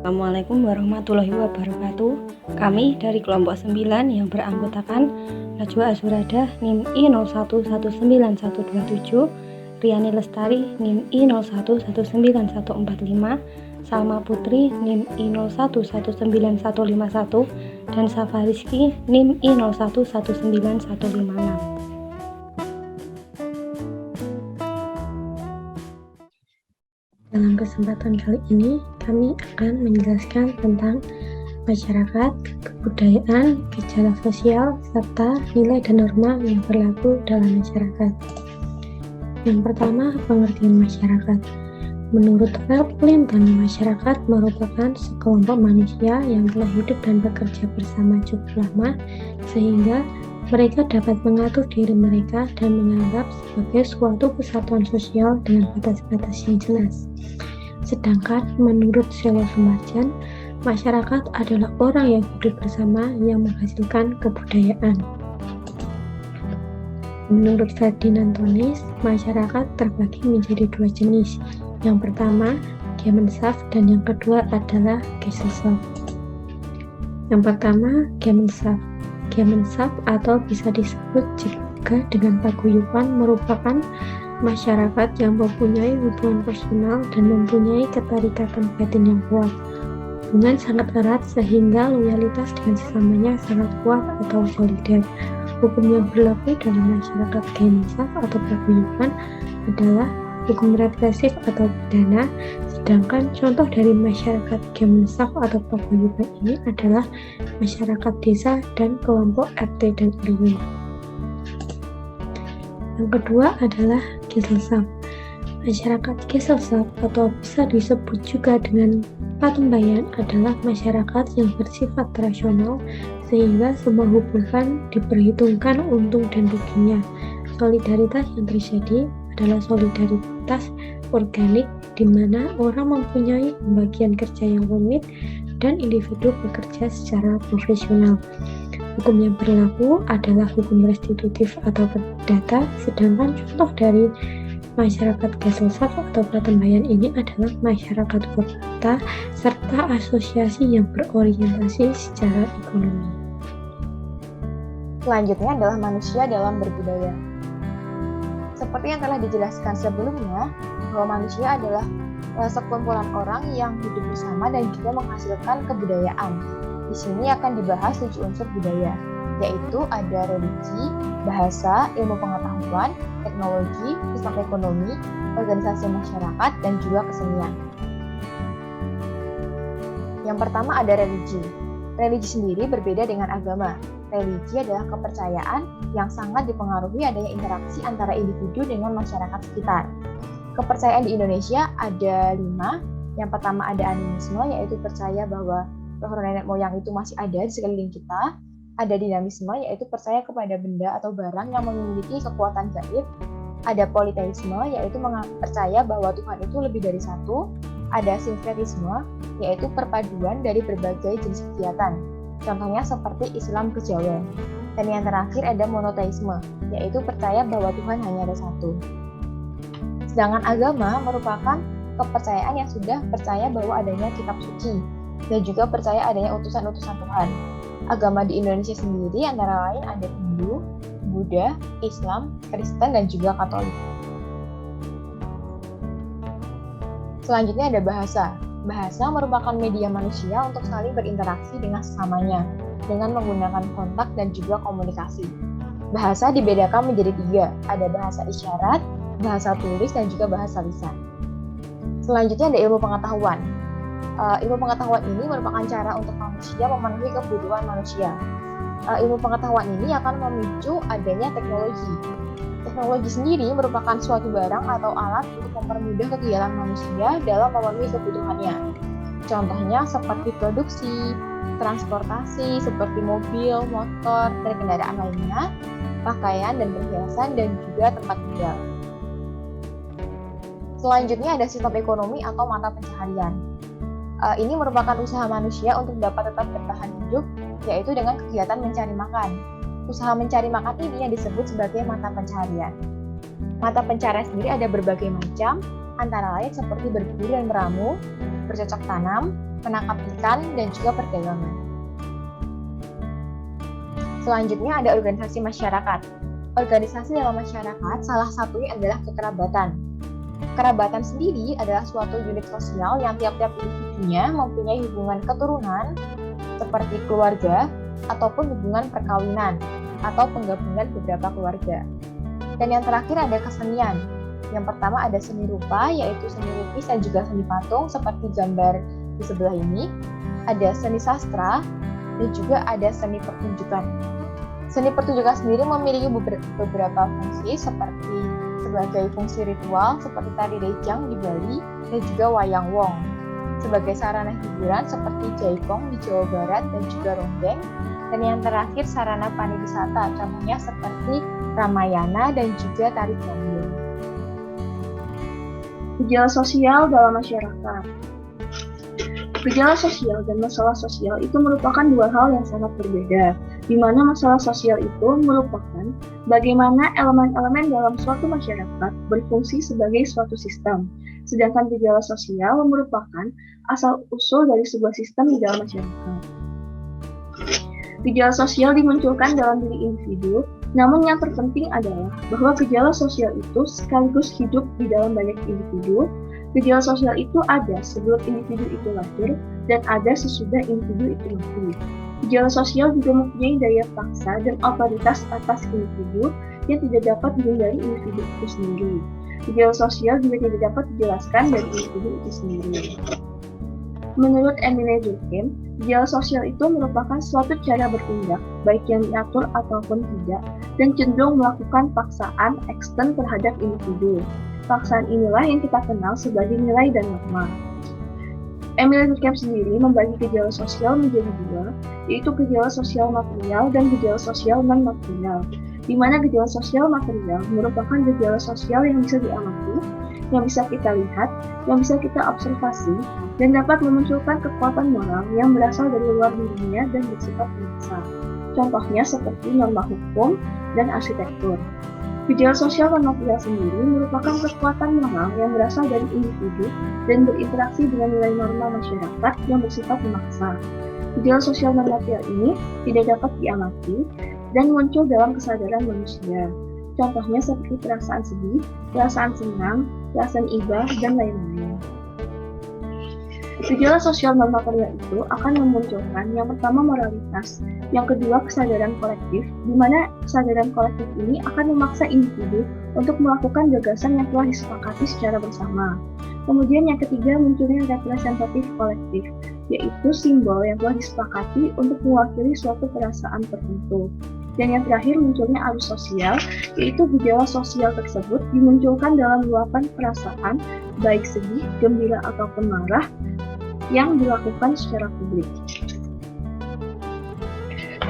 Assalamualaikum warahmatullahi wabarakatuh. Kami dari kelompok 9 yang beranggotakan Najwa Azurada NIM I01191127, Riani Lestari NIM I01191145, Salma Putri NIM I01191151, dan Safa Rizky NIM I01191156. Dalam kesempatan kali ini, kami akan menjelaskan tentang masyarakat, kebudayaan, gejala sosial, serta nilai dan norma yang berlaku dalam masyarakat. Yang pertama, pengertian masyarakat. Menurut Ralph Linton, masyarakat merupakan sekelompok manusia yang telah hidup dan bekerja bersama cukup lama, sehingga mereka dapat mengatur diri mereka dan menganggap sebagai suatu kesatuan sosial dengan batas-batas yang jelas. Sedangkan menurut Selo Sumarjan, masyarakat adalah orang yang hidup bersama yang menghasilkan kebudayaan. Menurut Ferdinand Tonis, masyarakat terbagi menjadi dua jenis. Yang pertama, Gemeinschaft, dan yang kedua adalah Gesellschaft. Yang pertama, Gemeinschaft. Gemeinschaft atau bisa disebut juga dengan paguyuban merupakan masyarakat yang mempunyai hubungan personal dan mempunyai keterikatan batin yang kuat. Hubungan sangat erat sehingga loyalitas dengan sesamanya sangat kuat atau solider. Hukum yang berlaku dalam masyarakat Gemeinschaft atau paguyuban adalah hukum represif atau pidana, sedangkan contoh dari masyarakat Gemeinschaft atau paguyuban ini adalah masyarakat desa dan kelompok RT dan RW. Yang kedua adalah Gesellschaft. Masyarakat Gesellschaft atau bisa disebut juga dengan patembayan adalah masyarakat yang bersifat rasional sehingga semua hubungan diperhitungkan untung dan ruginya. Solidaritas yang terjadi adalah solidaritas organik di mana orang mempunyai pembagian kerja yang rumit dan individu bekerja secara profesional. Hukum yang berlaku adalah hukum restitutif atau perdata, sedangkan contoh dari masyarakat Gesellschaft atau patembayan ini adalah masyarakat kota serta asosiasi yang berorientasi secara ekonomi. Selanjutnya adalah manusia dalam berbudaya. Seperti yang telah dijelaskan sebelumnya, bahwa manusia adalah sekumpulan orang yang hidup bersama dan juga menghasilkan kebudayaan. Di sini akan dibahas 7 unsur budaya, yaitu ada religi, bahasa, ilmu pengetahuan, teknologi, sistem ekonomi, organisasi masyarakat, dan juga kesenian. Yang pertama ada religi. Religi sendiri berbeda dengan agama. Religi adalah kepercayaan yang sangat dipengaruhi adanya interaksi antara individu dengan masyarakat sekitar. Kepercayaan di Indonesia ada 5. Yang pertama ada animisme, yaitu percaya bahwa roh nenek moyang itu masih ada di sekeliling kita. Ada dinamisme, yaitu percaya kepada benda atau barang yang memiliki kekuatan gaib. Ada politeisme, yaitu percaya bahwa Tuhan itu lebih dari satu. Ada sinkretisme, yaitu perpaduan dari berbagai jenis kegiatan. Contohnya seperti Islam kejawen. Dan yang terakhir ada monoteisme, yaitu percaya bahwa Tuhan hanya ada satu. Sedangkan agama merupakan kepercayaan yang sudah percaya bahwa adanya kitab suci dan juga percaya adanya utusan-utusan Tuhan. Agama di Indonesia sendiri antara lain ada Hindu, Buddha, Islam, Kristen, dan juga Katolik. Selanjutnya ada bahasa. Bahasa merupakan media manusia untuk saling berinteraksi dengan sesamanya, dengan menggunakan kontak dan juga komunikasi. Bahasa dibedakan menjadi 3, ada bahasa isyarat, bahasa tulis, dan juga bahasa lisan. Selanjutnya ada ilmu pengetahuan. Ilmu pengetahuan ini merupakan cara untuk manusia memenuhi kebutuhan manusia. Ilmu pengetahuan ini akan memicu adanya teknologi. Teknologi sendiri merupakan suatu barang atau alat untuk mempermudah kegiatan manusia dalam memenuhi kebutuhannya. Contohnya seperti produksi, transportasi, seperti mobil, motor, dan kendaraan lainnya, pakaian dan perhiasan, dan juga tempat tinggal. Selanjutnya ada sistem ekonomi atau mata pencaharian. Ini merupakan usaha manusia untuk dapat tetap bertahan hidup, yaitu dengan kegiatan mencari makan. Usaha mencari makan ini yang disebut sebagai mata pencaharian. Mata pencaharian sendiri ada berbagai macam, antara lain seperti berburu dan meramu, bercocok tanam, menangkap ikan, dan juga perdagangan. Selanjutnya ada organisasi masyarakat. Organisasi dalam masyarakat salah satunya adalah kekerabatan. Kerabatan sendiri adalah suatu unit sosial yang tiap-tiap individunya mempunyai hubungan keturunan seperti keluarga ataupun hubungan perkawinan atau penggabungan beberapa keluarga. Dan yang terakhir ada kesenian. Yang pertama ada seni rupa, yaitu seni lukis dan juga seni patung seperti gambar di sebelah ini. Ada seni sastra dan juga ada seni pertunjukan. Seni pertunjukan sendiri memiliki beberapa fungsi seperti sebagai fungsi ritual seperti tari rejang di Bali dan juga wayang wong. Sebagai sarana hiburan seperti jaipong di Jawa Barat dan juga ronggeng. Dan yang terakhir sarana pariwisata, contohnya seperti Ramayana dan juga tari gambang. Gejala sosial dalam masyarakat. Gejala sosial dan masalah sosial itu merupakan dua hal yang sangat berbeda, di mana masalah sosial itu merupakan bagaimana elemen-elemen dalam suatu masyarakat berfungsi sebagai suatu sistem, sedangkan gejala sosial merupakan asal-usul dari sebuah sistem di dalam masyarakat. Gejala sosial dimunculkan dalam diri individu, namun yang terpenting adalah bahwa gejala sosial itu sekaligus hidup di dalam banyak individu. Gejala sosial itu ada sebelum individu itu lahir dan ada sesudah individu itu mati. Gejala sosial juga mempunyai daya paksa dan otoritas atas individu yang tidak dapat dihindari individu itu sendiri. Gejala sosial juga tidak dapat dijelaskan dari individu itu sendiri. Menurut Emile Durkheim, gejala sosial itu merupakan suatu cara bertindak, baik yang diatur ataupun tidak, dan cenderung melakukan paksaan ekstern terhadap individu. Paksaan inilah yang kita kenal sebagai nilai dan norma. Emile Durkheim sendiri membagi gejala sosial menjadi dua, yaitu gejala sosial material dan gejala sosial non-material, di mana gejala sosial material merupakan gejala sosial yang bisa diamati, yang bisa kita lihat, yang bisa kita observasi, dan dapat memunculkan kekuatan moral yang berasal dari luar dirinya dan bersifat memaksa. Contohnya seperti norma hukum dan arsitektur. Gejala sosial non-material sendiri merupakan kekuatan moral yang berasal dari individu dan berinteraksi dengan nilai norma masyarakat yang bersifat memaksa. Gejala sosial non-material ini tidak dapat diamati dan muncul dalam kesadaran manusia. Contohnya seperti perasaan sedih, perasaan senang, perasaan iba, dan lain-lain. Gejala sosial non-material itu akan memunculkan yang pertama moralitas, yang kedua kesadaran kolektif, di mana kesadaran kolektif ini akan memaksa individu untuk melakukan gagasan yang telah disepakati secara bersama. Kemudian yang ketiga munculnya representatif kolektif, yaitu simbol yang telah disepakati untuk mewakili suatu perasaan tertentu. Dan yang terakhir munculnya arus sosial, yaitu gejala sosial tersebut dimunculkan dalam luapan perasaan, baik sedih, gembira, ataupun marah, yang dilakukan secara publik.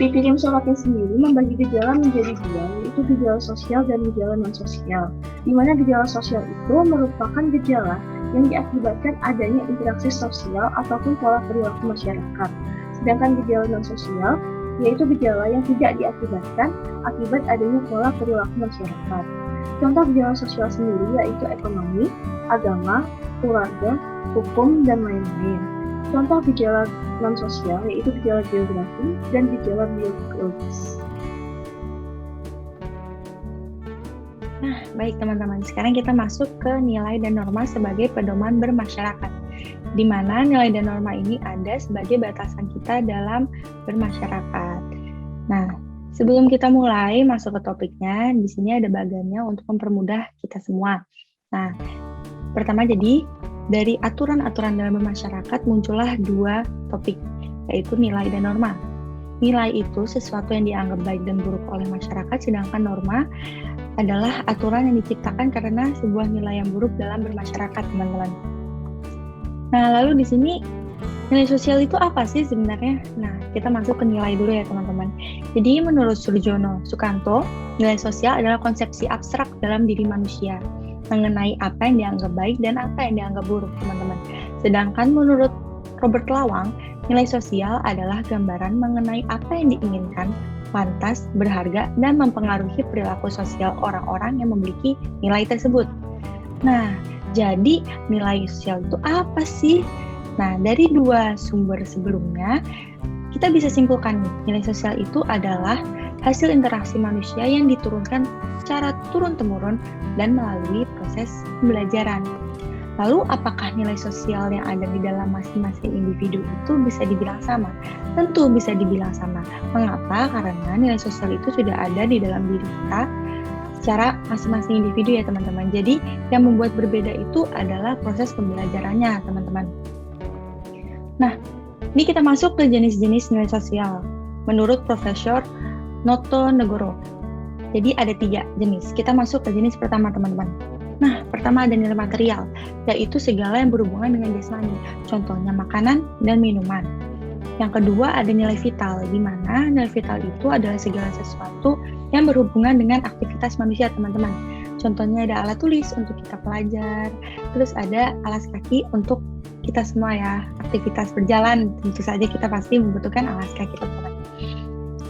Pipirim Sorokin sendiri membagi gejala menjadi dua, yaitu gejala sosial dan gejala non-sosial, di mana gejala sosial itu merupakan gejala yang diakibatkan adanya interaksi sosial ataupun pola perilaku masyarakat. Sedangkan gejala non-sosial yaitu gejala yang tidak diakibatkan akibat adanya pola perilaku masyarakat. Contoh gejala sosial sendiri yaitu ekonomi, agama, keluarga, hukum, dan lain-lain. Contoh gejala non-sosial yaitu gejala geografi dan gejala biologis. Nah, baik teman-teman, sekarang kita masuk ke nilai dan norma sebagai pedoman bermasyarakat, di mana nilai dan norma ini ada sebagai batasan kita dalam bermasyarakat. Nah, sebelum kita mulai masuk ke topiknya, di sini ada bagiannya untuk mempermudah kita semua. Nah, pertama jadi, dari aturan-aturan dalam bermasyarakat muncullah dua topik, yaitu nilai dan norma. Nilai itu sesuatu yang dianggap baik dan buruk oleh masyarakat, sedangkan norma adalah aturan yang diciptakan karena sebuah nilai yang buruk dalam bermasyarakat, teman-teman. Nah, lalu di sini nilai sosial itu apa sih sebenarnya? Nah, kita masuk ke nilai dulu ya, teman-teman. Jadi, menurut Surjono Sukanto, nilai sosial adalah konsepsi abstrak dalam diri manusia mengenai apa yang dianggap baik dan apa yang dianggap buruk, teman-teman. Sedangkan menurut Robert Lawang, nilai sosial adalah gambaran mengenai apa yang diinginkan, pantas, berharga, dan mempengaruhi perilaku sosial orang-orang yang memiliki nilai tersebut. Nah, jadi nilai sosial itu apa sih? Nah, dari dua sumber sebelumnya, kita bisa simpulkan nih, nilai sosial itu adalah hasil interaksi manusia yang diturunkan secara turun-temurun dan melalui proses pembelajaran. Lalu, apakah nilai sosial yang ada di dalam masing-masing individu itu bisa dibilang sama? Tentu bisa dibilang sama. Mengapa? Karena nilai sosial itu sudah ada di dalam diri kita secara masing-masing individu ya teman-teman. Jadi, yang membuat berbeda itu adalah proses pembelajarannya teman-teman. Nah, ini kita masuk ke jenis-jenis nilai sosial. Menurut Profesor Noto Negoro. Jadi ada 3 jenis. Kita masuk ke jenis pertama teman-teman. Nah, pertama ada nilai material, yaitu segala yang berhubungan dengan jasmani, contohnya makanan dan minuman. Yang kedua ada nilai vital, di mana nilai vital itu adalah segala sesuatu yang berhubungan dengan aktivitas manusia, teman-teman. Contohnya ada alat tulis untuk kita pelajar, terus ada alas kaki untuk kita semua ya, aktivitas berjalan, tentu saja kita pasti membutuhkan alas kaki, teman-teman.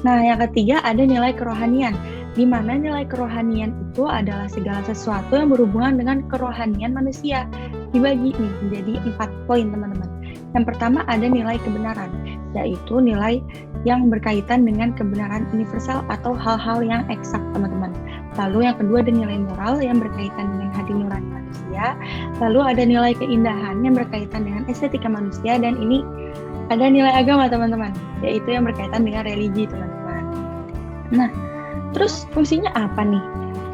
Nah, yang ketiga ada nilai kerohanian, di mana nilai kerohanian itu adalah segala sesuatu yang berhubungan dengan kerohanian manusia. Dibagi nih menjadi 4 poin teman-teman. Yang pertama ada nilai kebenaran, yaitu nilai yang berkaitan dengan kebenaran universal atau hal-hal yang eksak teman-teman. Lalu yang kedua ada nilai moral yang berkaitan dengan hati nurani manusia. Lalu ada nilai keindahan yang berkaitan dengan estetika manusia, dan ini ada nilai agama teman-teman, yaitu yang berkaitan dengan religi teman-teman. Nah, terus fungsinya apa nih?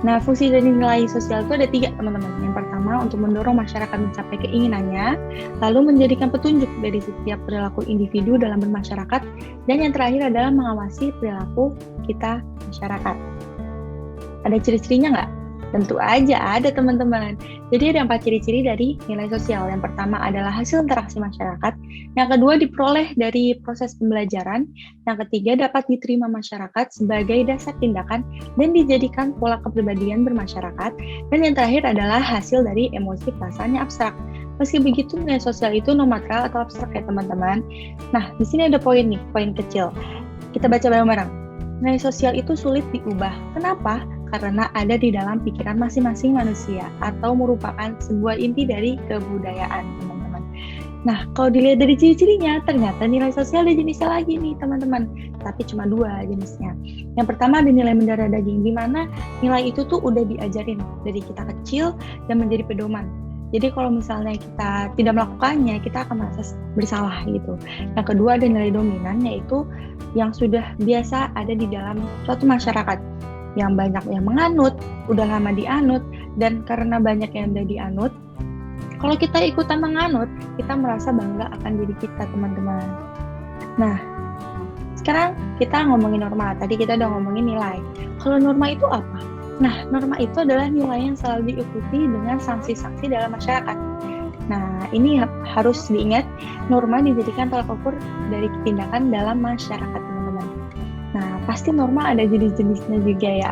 Nah, fungsi dari nilai sosial itu ada 3 teman-teman. Yang pertama untuk mendorong masyarakat mencapai keinginannya, lalu menjadikan petunjuk dari setiap perilaku individu dalam bermasyarakat, dan yang terakhir adalah mengawasi perilaku kita masyarakat. Ada ciri-cirinya nggak? Tentu aja ada teman-teman. Jadi ada 4 ciri-ciri dari nilai sosial. Yang pertama adalah hasil interaksi masyarakat. Yang kedua diperoleh dari proses pembelajaran. Yang ketiga dapat diterima masyarakat sebagai dasar tindakan dan dijadikan pola kepribadian bermasyarakat. Dan yang terakhir adalah hasil dari emosi perasaan yang abstrak. Meski begitu, nilai sosial itu non material atau abstrak ya teman-teman. Nah, di sini ada poin nih, poin kecil. Kita baca bareng-bareng. Nilai sosial itu sulit diubah. Kenapa? Karena ada di dalam pikiran masing-masing manusia atau merupakan sebuah inti dari kebudayaan, teman-teman. Nah, kalau dilihat dari ciri-cirinya, ternyata nilai sosial ada jenisnya lagi nih, teman-teman. Tapi cuma 2 jenisnya. Yang pertama ada nilai mendarah daging, di mana nilai itu tuh udah diajarin dari kita kecil dan menjadi pedoman. Jadi kalau misalnya kita tidak melakukannya, kita akan merasa bersalah gitu. Yang kedua ada nilai dominan, yaitu yang sudah biasa ada di dalam suatu masyarakat. Yang banyak yang menganut, udah lama dianut, dan karena banyak yang udah dianut, kalau kita ikutan menganut, kita merasa bangga akan diri kita, teman-teman. Nah, sekarang kita ngomongin norma. Tadi kita udah ngomongin nilai. Kalau norma itu apa? Nah, norma itu adalah nilai yang selalu diikuti dengan sanksi-sanksi dalam masyarakat. Nah, ini harus diingat, norma dijadikan tolak ukur dari tindakan dalam masyarakat, teman-teman. Nah, pasti norma ada jenis-jenisnya juga ya.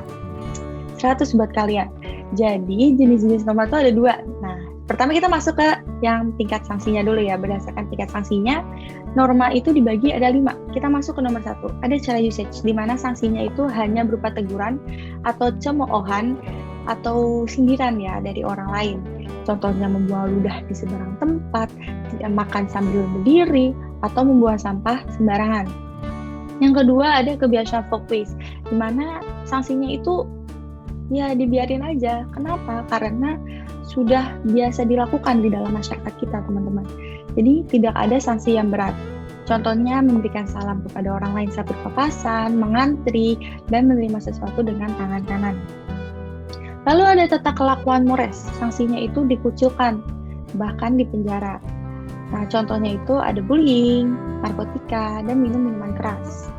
100 buat kalian. Jadi, jenis-jenis norma itu ada 2. Nah, pertama kita masuk ke yang tingkat sanksinya dulu ya. Berdasarkan tingkat sanksinya, norma itu dibagi ada 5. Kita masuk ke nomor 1. Ada cara usage, di mana sanksinya itu hanya berupa teguran atau cemoohan atau sindiran ya dari orang lain. Contohnya membuang ludah di sembarang tempat, tidak makan sambil berdiri, atau membuang sampah sembarangan. Yang kedua ada kebiasaan folk waste, di mana sanksinya itu ya dibiarin aja. Kenapa? Karena sudah biasa dilakukan di dalam masyarakat kita, teman-teman. Jadi tidak ada sanksi yang berat. Contohnya memberikan salam kepada orang lain saat berpapasan, mengantri, dan menerima sesuatu dengan tangan kanan. Lalu ada tata kelakuan mores, sanksinya itu dikucilkan, bahkan dipenjara. Nah, contohnya itu ada bullying, narkotika, dan minum minuman keras.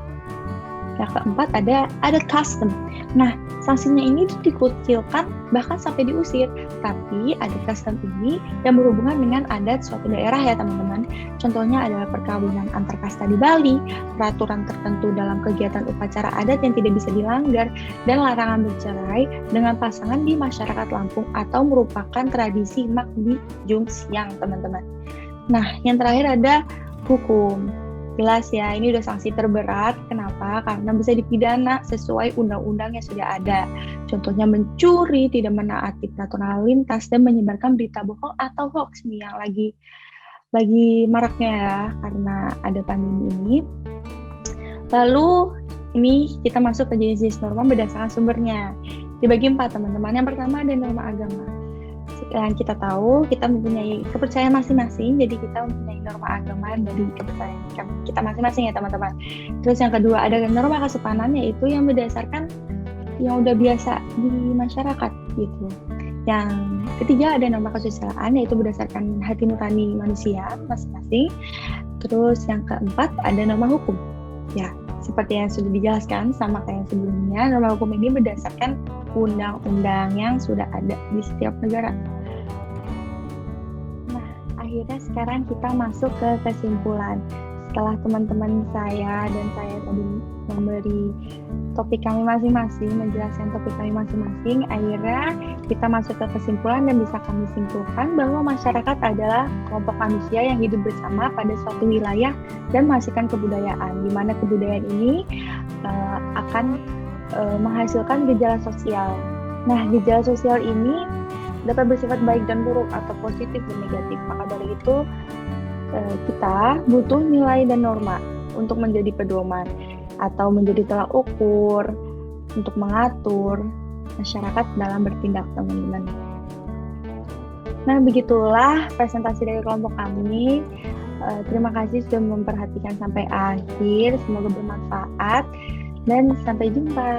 Yang keempat ada custom. Nah, sanksinya ini dikucilkan bahkan sampai diusir. Tapi ada custom ini yang berhubungan dengan adat suatu daerah ya teman-teman. Contohnya adalah perkawinan antar kasta di Bali, peraturan tertentu dalam kegiatan upacara adat yang tidak bisa dilanggar, dan larangan bercerai dengan pasangan di masyarakat Lampung atau merupakan tradisi mak di Jung Siang, teman-teman. Nah, yang terakhir ada hukum. Jelas ya, ini udah sanksi terberat. Kenapa? Karena bisa dipidana sesuai undang-undang yang sudah ada. Contohnya mencuri, tidak menaati peraturan lalu lintas, dan menyebarkan berita bohong atau hoax nih yang lagi lagi maraknya ya karena ada pandemi ini. Lalu ini kita masuk ke jenis norma berdasarkan sumbernya. Dibagi 4 teman-teman. Yang pertama ada norma agama. Yang kita tahu kita mempunyai kepercayaan masing-masing, jadi kita mempunyai norma agama dari kepercayaan kita masing-masing ya teman-teman. Terus yang kedua ada norma kesopanan, yaitu yang berdasarkan yang udah biasa di masyarakat gitu. Yang ketiga ada norma kesusilaan, yaitu berdasarkan hati nurani manusia masing-masing. Terus yang keempat ada norma hukum. Ya, seperti yang sudah dijelaskan sama kayak yang sebelumnya, norma hukum ini berdasarkan undang-undang yang sudah ada di setiap negara. Nah, akhirnya sekarang kita masuk ke kesimpulan. Setelah teman-teman saya dan saya tadi memberi topik kami masing-masing, menjelaskan topik kami masing-masing, akhirnya kita masuk ke kesimpulan dan bisa kami simpulkan bahwa masyarakat adalah kelompok manusia yang hidup bersama pada suatu wilayah dan menghasilkan kebudayaan, di mana kebudayaan ini akan menghasilkan gejala sosial. Nah, gejala sosial ini dapat bersifat baik dan buruk atau positif dan negatif. Maka dari itu kita butuh nilai dan norma untuk menjadi pedoman atau menjadi tolak ukur untuk mengatur masyarakat dalam bertindak, teman-teman. Nah, begitulah presentasi dari kelompok kami. Terima kasih sudah memperhatikan sampai akhir. Semoga bermanfaat dan sampai jumpa.